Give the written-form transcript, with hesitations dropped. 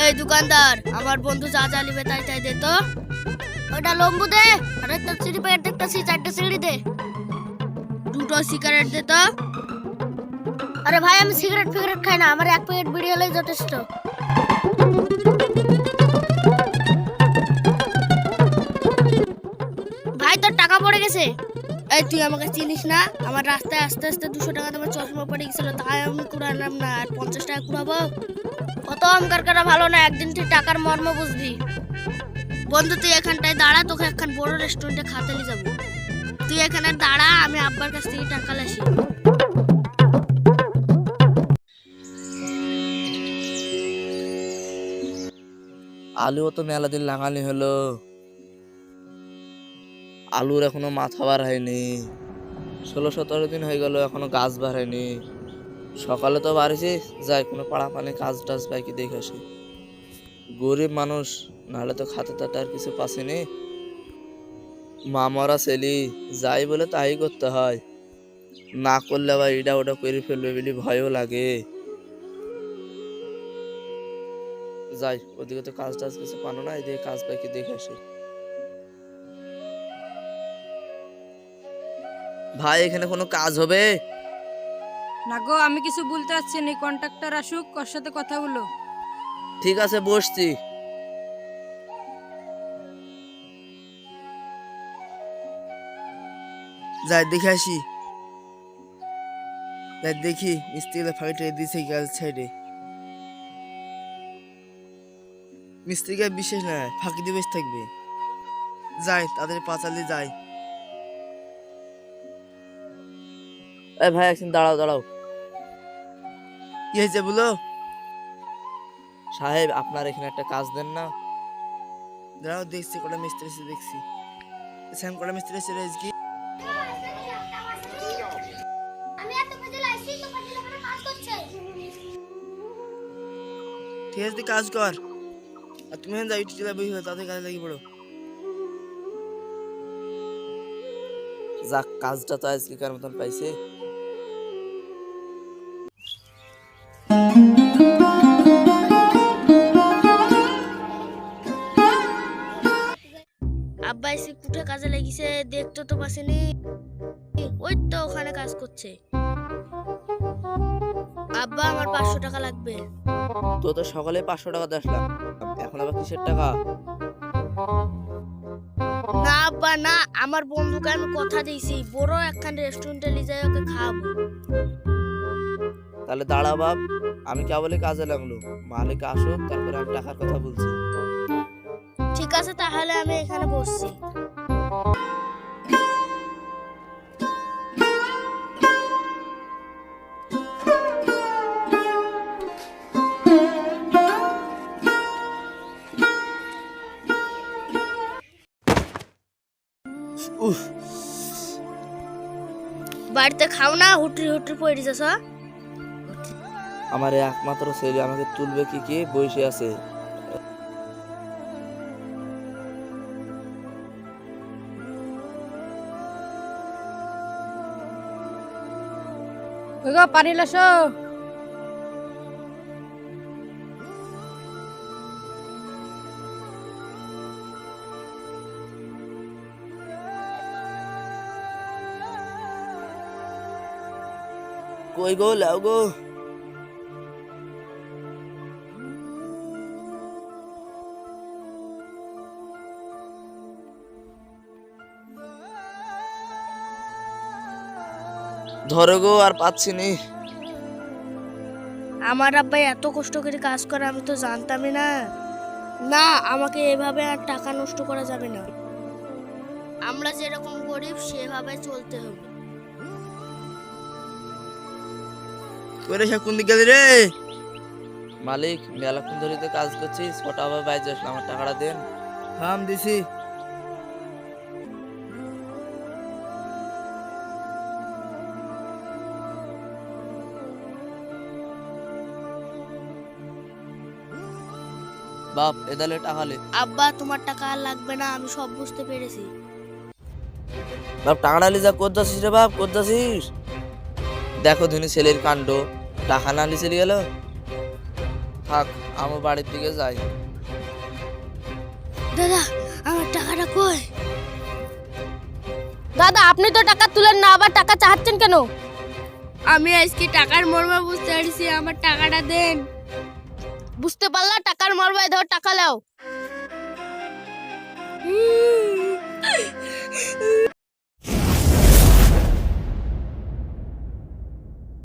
এই দোকানদার, আমার বন্ধু যা যা নিবে তাই তাই দে তো। ওটা লম্বু দে, আর একটা সিগারেট প্যাকেট দেখতেছি, 4টা সিগারেট দে। 2টো সিগারেট দে তো। আরে ভাই, আমি সিগারেট ফিগারেট খাই না, আমার 1 প্যাকেট বিড়ি হলেই যথেষ্ট। ভাই তোর টাকা পড়ে গেছে। এই তুই আমাকে চিনিস না? আমার রাস্তায় আস্তে আস্তে 200 টাকা তোমার চশমা পড়ে গেছিল, তাই আমি কুড়ালাম না, আর 50 টাকা কুড়াবো? কত অহংকার করা ভালো না, একদিন তুই টাকার মর্ম বুঝবি। বন্ধু তুই এখানটায় দাঁড়া, তোকে একখান বড় রেস্টুরেন্টে খাতে নিয়ে যাবো। তুই এখানে দাঁড়া, আমি আব্বার কাছ থেকে টাকা লাসি। আলুও তো মেলা দিন লাগানি হলো, আলুর এখনো মাথা বার হয়নি। 16-17 দিন হয়ে গেল, এখনো গাছ বার হয়নি। সকালে তো বাড়িছি, যাই কোনো পাড়া পানি কাজ টাজ পাই কি দেখে আসি। গরিব মানুষ, নাহলে তো খাতে তাতে আর কিছু পাসিনি। মামারা ছেলি যাই বলে তাই করতে হয়, না করলে আবার এটা ওটা করে ফেলবে বলে ভয়ও লাগে। যাই, ওদিকে তো কাজ টাজ কিছু পানো না, এদিকে কাজ পাই কি দেখে আসি। ভাই এখানে কোনো কাজ হবে? না গো, আমি কিছু বলতে পারছি না, কন্ট্রাক্টর আসুক, ওর সাথে কথা বলো। ঠিক আছে, বসছি। যাই দেখে আসি, যাই দেখি মিস্ত্রিগুলো ফাঁকি দিছে গাছ সাইডে। মিস্ত্রিকে বিশেষ না, ফাঁকি দিয়ে বসে থাকবে। যাই তাদের পাঁচালি যাই। এই ভাই একদিন দাঁড়াও দাঁড়াও। কি হয়েছে বলো? সাহেব আপনার এখানে একটা কাজ দেন না? দাঁড়াও দেখছি, কটা মিস্ত্রি এসে দেখছি। স্যাম কটা মিস্ত্রি এসে রয়েছে কি? ঠিক আছে, তুই কাজ কর, আর তুমি যাই চলে বই তাদের কাজে লাগি পড়ো। যাক, কাজটা তো আজকেকার মতন পাইছে। আব্বা এসে কুঠে কাজে লেগেছে, দেখতে তো পাসেনি। ওই তো ওখানে কাজ করছে। আব্বা আমার 500 টাকা লাগবে। তো তো সকালে 500 টাকা আসলাম, এখন আবার কিসের টাকা? না আব্বা না, আমার বন্ধুকে আমি কথা দিয়েছি, বড় একখান রেস্টুরেন্টে নিয়ে যাই, ওকে খাওয়াবো। তাহলে দাঁড়া বাপ, আমি কেবলই কাজে লাগলো, মালিক আসুক তারপরে আমি টাকার কথা বলছি। ঠিক আছে, তাহলে আমি এখানে বসছি। উফ, বাড়িতে খাও না, হুটরি হুটরি পড়ে যাস। আমার এই একমাত্র ছেলে আমাকে তুলবে কি কি বসে আছে। ওই গো, পানি লাসো। কই গো, লাও গো। ধরো গো, আর পাচ্ছি নি। আমার আব্বা এত কষ্ট করে কাজ করে, আমি তো জানতামই না। না, আমাকে এভাবে আর টাকা নষ্ট করা যাবে না। আমরা যেরকম গরিব সেভাবে চলতে হবে। তোরে সব কোন দিকে গেলি রে? মালিক মেলাক্ষণ ধরে তো কাজ করছি, 6টা আবার বাইরে আসলাম, আমার টাকাটা দেন। হাম দিছি। বাপ এদালে টাকা লে। আব্বা তোমার টাকা আর লাগবে না, আমি সব বুঝতে পেরেছি। বাপ টাকাটা লে, যা করতেছিস রে বাপ, করতেছিস? দেখো ধনী ছেলের কাণ্ড, টাকা না নিয়ে চলে গেল। থাক, আমার বাড়ির দিকে যাই। দাদা আমার টাকাটা কই? দাদা আপনি তো টাকা তুলেন না, আবার টাকা চাচ্ছেন কেন? আমি আজকে টাকার মর্ম বুঝতে পারছি, আমার টাকাটা দেন। বুঝতে পারলা টাকার মর্ম? ধর টাকা লাও।